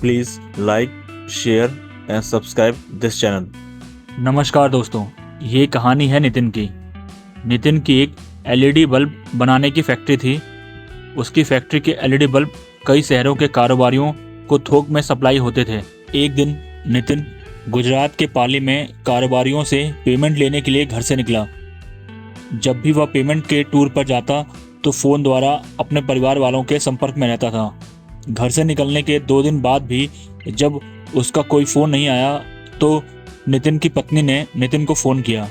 Please like, share and subscribe this channel. नमस्कार दोस्तों, ये कहानी है नितिन की। नितिन की एक एलईडी बल्ब बनाने की फैक्ट्री थी। उसकी फैक्ट्री के एलईडी बल्ब कई शहरों के कारोबारियों को थोक में सप्लाई होते थे। एक दिन नितिन गुजरात के पाली में कारोबारियों से पेमेंट लेने के लिए घर से निकला। जब भी वह पेमेंट के टूर पर जाता तो फ़ोन द्वारा अपने परिवार वालों के संपर्क में रहता था। घर से निकलने के 2 दिन बाद भी जब उसका कोई फ़ोन नहीं आया तो नितिन की पत्नी ने नितिन को फ़ोन किया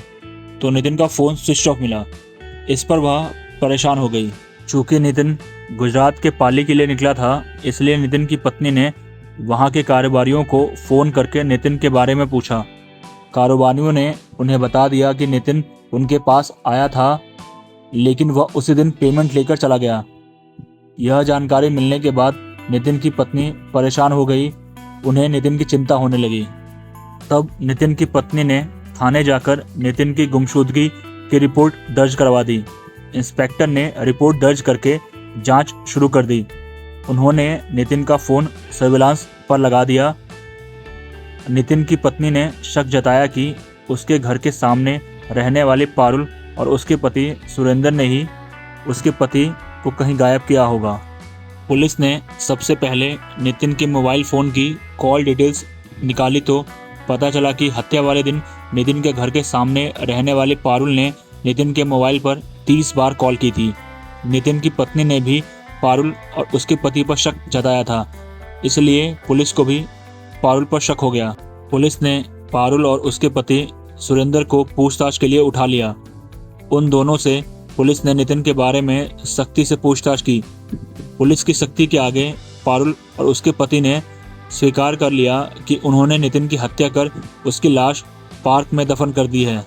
तो नितिन का फ़ोन स्विच ऑफ मिला। इस पर वह परेशान हो गई। चूँकि नितिन गुजरात के पाली के लिए निकला था, इसलिए नितिन की पत्नी ने वहाँ के कारोबारियों को फ़ोन करके नितिन के बारे में पूछा। कारोबारियों ने उन्हें बता दिया कि नितिन उनके पास आया था, लेकिन वह उसी दिन पेमेंट लेकर चला गया। यह जानकारी मिलने के बाद नितिन की पत्नी परेशान हो गई। उन्हें नितिन की चिंता होने लगी। तब नितिन की पत्नी ने थाने जाकर नितिन की गुमशुदगी की रिपोर्ट दर्ज करवा दी। इंस्पेक्टर ने रिपोर्ट दर्ज करके जांच शुरू कर दी। उन्होंने नितिन का फ़ोन सर्विलांस पर लगा दिया। नितिन की पत्नी ने शक जताया कि उसके घर के सामने रहने वाले पारुल और उसके पति सुरेंद्र ने ही उसके पति को कहीं गायब किया होगा। पुलिस ने सबसे पहले नितिन के मोबाइल फ़ोन की कॉल डिटेल्स निकाली तो पता चला कि हत्या वाले दिन नितिन के घर के सामने रहने वाले पारुल ने नितिन के मोबाइल पर 30 बार कॉल की थी। नितिन की पत्नी ने भी पारुल और उसके पति पर शक जताया था, इसलिए पुलिस को भी पारुल पर शक हो गया। पुलिस ने पारुल और उसके पति सुरेंद्र को पूछताछ के लिए उठा लिया। उन दोनों से पुलिस ने नितिन के बारे में सख्ती से पूछताछ की। पुलिस की सख्ती के आगे पारुल और उसके पति ने स्वीकार कर लिया कि उन्होंने नितिन की हत्या कर उसकी लाश पार्क में दफन कर दी है।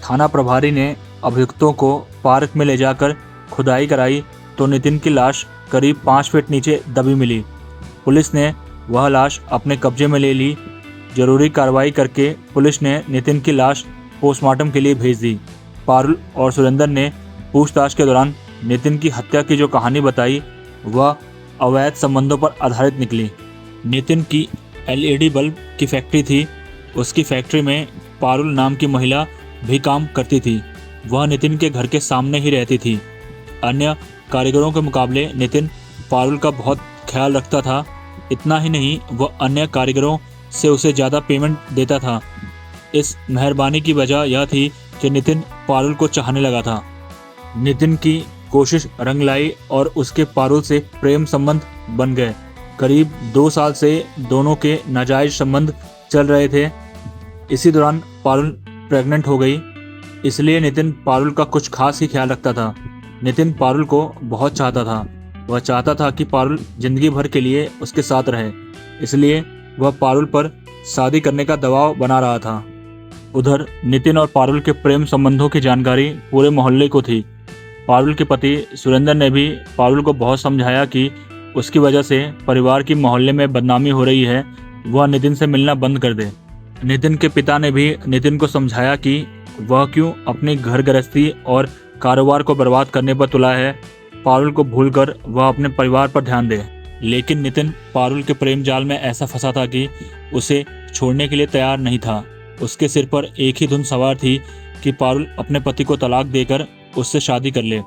थाना प्रभारी ने अभियुक्तों को पार्क में ले जाकर खुदाई कराई तो नितिन की लाश करीब 5 फीट नीचे दबी मिली। पुलिस ने वह लाश अपने कब्जे में ले ली। जरूरी कार्रवाई करके पुलिस ने नितिन की लाश पोस्टमार्टम के लिए भेज दी। पारुल और सुरेंद्र ने पूछताछ के दौरान नितिन की हत्या की जो कहानी बताई वह अवैध संबंधों पर आधारित निकली। नितिन की एलईडी बल्ब की फैक्ट्री थी। उसकी फैक्ट्री में पारुल नाम की महिला भी काम करती थी। वह नितिन के घर के सामने ही रहती थी। अन्य कारीगरों के मुकाबले नितिन पारुल का बहुत ख्याल रखता था। इतना ही नहीं, वह अन्य कारीगरों से उसे ज़्यादा पेमेंट देता था। इस मेहरबानी की वजह यह थी कि नितिन पारुल को चाहने लगा था। नितिन की कोशिश रंग लाई और उसके पारुल से प्रेम संबंध बन गए। करीब 2 साल से दोनों के नाजायज संबंध चल रहे थे। इसी दौरान पारुल प्रेग्नेंट हो गई, इसलिए नितिन पारुल का कुछ खास ही ख्याल रखता था। नितिन पारुल को बहुत चाहता था। वह चाहता था कि पारुल जिंदगी भर के लिए उसके साथ रहे, इसलिए वह पारुल पर शादी करने का दबाव बना रहा था। उधर नितिन और पारुल के प्रेम संबंधों की जानकारी पूरे मोहल्ले को थी। पारुल के पति सुरेंद्र ने भी पारुल को बहुत समझाया कि उसकी वजह से परिवार की मोहल्ले में बदनामी हो रही है, वह नितिन से मिलना बंद कर दे। नितिन के पिता ने भी नितिन को समझाया कि वह क्यों अपनी घर गृहस्थी और कारोबार को बर्बाद करने पर तुला है। पारुल को भूलकर वह अपने परिवार पर ध्यान दे। लेकिन नितिन पारुल के प्रेम जाल में ऐसा फंसा था कि उसे छोड़ने के लिए तैयार नहीं था। उसके सिर पर एक ही धुन सवार थी कि पारुल अपने पति को तलाक देकर उससे शादी कर ले।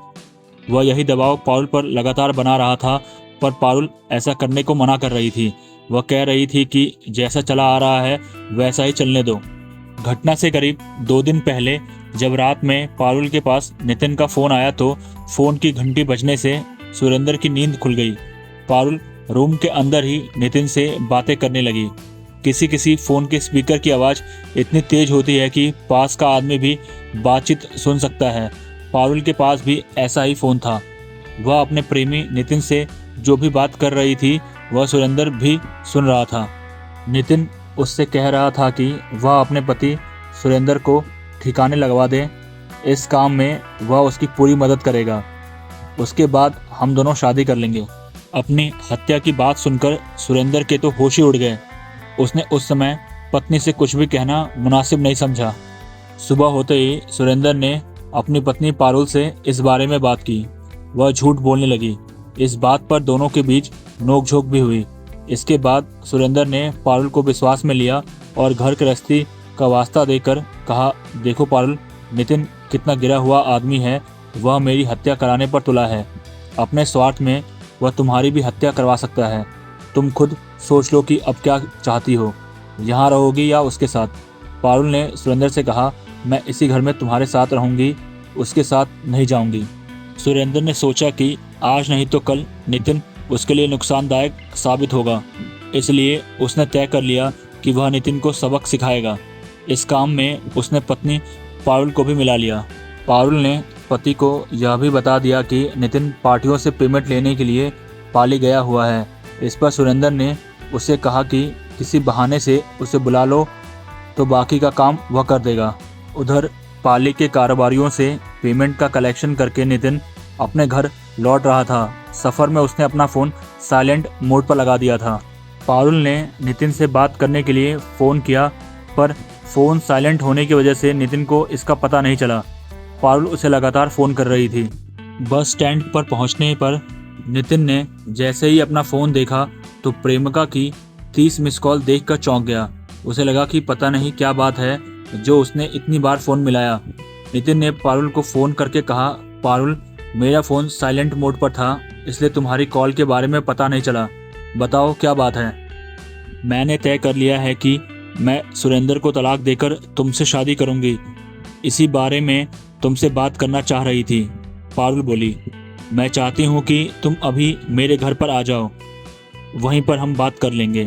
वह यही दबाव पारुल पर लगातार बना रहा था, पर पारुल ऐसा करने को मना कर रही थी। वह कह रही थी कि जैसा चला आ रहा है वैसा ही चलने दो। घटना से करीब 2 दिन पहले जब रात में पारुल के पास नितिन का फ़ोन आया तो फ़ोन की घंटी बजने से सुरेंद्र की नींद खुल गई। पारुल रूम के अंदर ही नितिन से बातें करने लगी। किसी किसी फ़ोन के स्पीकर की आवाज़ इतनी तेज़ होती है कि पास का आदमी भी बातचीत सुन सकता है। पारुल के पास भी ऐसा ही फ़ोन था। वह अपने प्रेमी नितिन से जो भी बात कर रही थी वह सुरेंद्र भी सुन रहा था। नितिन उससे कह रहा था कि वह अपने पति सुरेंद्र को ठिकाने लगवा दे। इस काम में वह उसकी पूरी मदद करेगा। उसके बाद हम दोनों शादी कर लेंगे। अपनी हत्या की बात सुनकर सुरेंद्र के तो होश ही उड़ गए। उसने उस समय पत्नी से कुछ भी कहना मुनासिब नहीं समझा। सुबह होते ही सुरेंद्र ने अपनी पत्नी पारुल से इस बारे में बात की। वह झूठ बोलने लगी। इस बात पर दोनों के बीच नोकझोंक भी हुई। इसके बाद सुरेंद्र ने पारुल को विश्वास में लिया और घर गृहस्थी का वास्ता देकर कहा, देखो पारुल, नितिन कितना गिरा हुआ आदमी है। वह मेरी हत्या कराने पर तुला है। अपने स्वार्थ में वह तुम्हारी भी हत्या करवा सकता है। तुम खुद सोच लो कि अब क्या चाहती हो, यहाँ रहोगी या उसके साथ। पारुल ने सुरेंद्र से कहा, मैं इसी घर में तुम्हारे साथ रहूँगी, उसके साथ नहीं जाऊँगी। सुरेंद्र ने सोचा कि आज नहीं तो कल नितिन उसके लिए नुकसानदायक साबित होगा, इसलिए उसने तय कर लिया कि वह नितिन को सबक सिखाएगा। इस काम में उसने पत्नी पारुल को भी मिला लिया। पारुल ने पति को यह भी बता दिया कि नितिन पार्टियों से पेमेंट लेने के लिए पाली गया हुआ है। इस पर सुरेंद्र ने उसे कहा कि किसी बहाने से उसे बुला लो तो बाकी का काम वह कर देगा। उधर पाली के कारोबारियों से पेमेंट का कलेक्शन करके नितिन अपने घर लौट रहा था। सफ़र में उसने अपना फ़ोन साइलेंट मोड पर लगा दिया था। पारुल ने नितिन से बात करने के लिए फ़ोन किया, पर फ़ोन साइलेंट होने की वजह से नितिन को इसका पता नहीं चला। पारुल उसे लगातार फ़ोन कर रही थी। बस स्टैंड पर पहुंचने पर नितिन ने जैसे ही अपना फ़ोन देखा तो प्रेमिका की 30 मिस कॉल देखकर चौंक गया। उसे लगा कि पता नहीं क्या बात है जो उसने इतनी बार फ़ोन मिलाया। नितिन ने पारुल को फ़ोन करके कहा, पारुल, मेरा फ़ोन साइलेंट मोड पर था, इसलिए तुम्हारी कॉल के बारे में पता नहीं चला। बताओ क्या बात है। मैंने तय कर लिया है कि मैं सुरेंद्र को तलाक देकर तुमसे शादी करूंगी। इसी बारे में तुमसे बात करना चाह रही थी। पारुल बोली, मैं चाहती हूँ कि तुम अभी मेरे घर पर आ जाओ, वहीं पर हम बात कर लेंगे।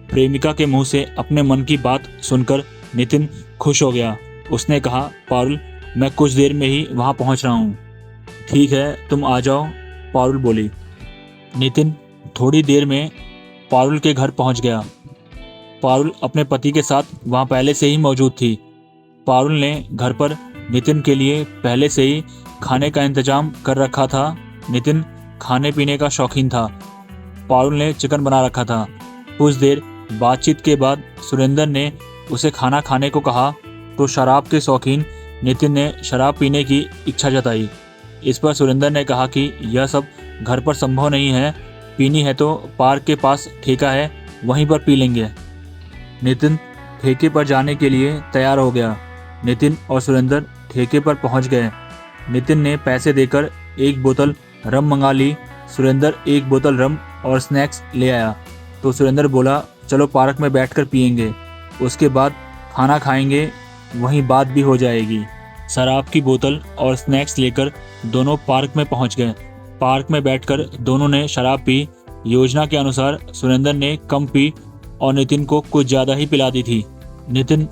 प्रेमिका के मुंह से अपने मन की बात सुनकर नितिन खुश हो गया। उसने कहा, पारुल, मैं कुछ देर में ही वहाँ पहुँच रहा हूँ। ठीक है, तुम आ जाओ, पारुल बोली। नितिन थोड़ी देर में पारुल के घर पहुँच गया। पारुल अपने पति के साथ वहाँ पहले से ही मौजूद थी। पारुल ने घर पर नितिन के लिए पहले से ही खाने का इंतजाम कर रखा था। नितिन खाने पीने का शौकीन था। पारुल ने चिकन बना रखा था। कुछ देर बातचीत के बाद सुरेंद्र ने उसे खाना खाने को कहा तो शराब के शौकीन नितिन ने शराब पीने की इच्छा जताई। इस पर सुरेंद्र ने कहा कि यह सब घर पर संभव नहीं है, पीनी है तो पार्क के पास ठेका है, वहीं पर पी लेंगे। नितिन ठेके पर जाने के लिए तैयार हो गया। नितिन और सुरेंद्र ठेके पर पहुंच गए। नितिन ने पैसे देकर एक बोतल रम मंगा ली। सुरेंद्र एक बोतल रम और स्नैक्स ले आया तो सुरेंद्र बोला, चलो पार्क में बैठकर पियेंगे, उसके बाद खाना खाएंगे, वहीं बात भी हो जाएगी। शराब की बोतल और स्नैक्स लेकर दोनों पार्क में पहुंच गए। पार्क में बैठकर दोनों ने शराब पी। योजना के अनुसार सुरेंद्र ने कम पी और नितिन को कुछ ज़्यादा ही पिला दी थी। नितिन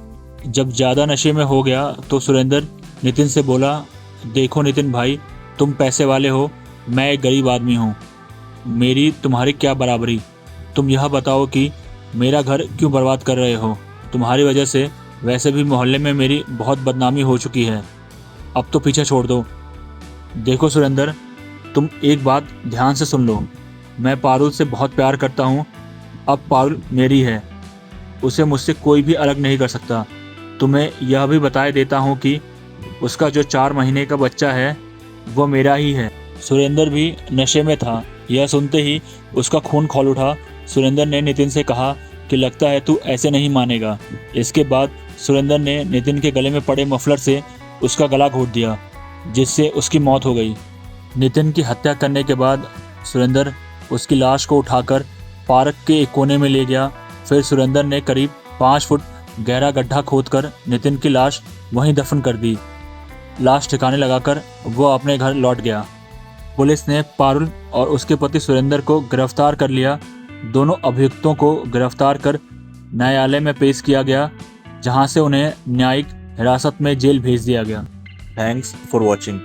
जब ज़्यादा नशे में हो गया तो सुरेंद्र नितिन से बोला, देखो नितिन भाई, तुम पैसे वाले हो, मैं एक गरीब आदमी हूँ, मेरी तुम्हारी क्या बराबरी। तुम यह बताओ कि मेरा घर क्यों बर्बाद कर रहे हो। तुम्हारी वजह से वैसे भी मोहल्ले में मेरी बहुत बदनामी हो चुकी है, अब तो पीछे छोड़ दो। देखो सुरेंद्र, तुम एक बात ध्यान से सुन लो, मैं पारुल से बहुत प्यार करता हूँ। अब पारुल मेरी है, उसे मुझसे कोई भी अलग नहीं कर सकता। तुम्हें यह भी बताए देता हूँ कि उसका जो 4 महीने का बच्चा है वो मेरा ही है। सुरेंद्र भी नशे में था। यह सुनते ही उसका खून खौल उठा। सुरेंद्र ने नितिन से कहा कि लगता है तू ऐसे नहीं मानेगा। इसके बाद सुरेंद्र ने नितिन के गले में पड़े मफलर से उसका गला घोंट दिया, जिससे उसकी मौत हो गई। नितिन की हत्या करने के बाद सुरेंद्र उसकी लाश को उठाकर पार्क के एक कोने में ले गया। फिर सुरेंद्र ने करीब 5 फुट गहरा गड्ढा खोदकर नितिन की लाश वहीं दफन कर दी। लाश ठिकाने लगाकर वो अपने घर लौट गया। पुलिस ने पारुल और उसके पति सुरेंद्र को गिरफ्तार कर लिया। दोनों अभियुक्तों को गिरफ्तार कर न्यायालय में पेश किया गया, जहां से उन्हें न्यायिक हिरासत में जेल भेज दिया गया। Thanks for watching.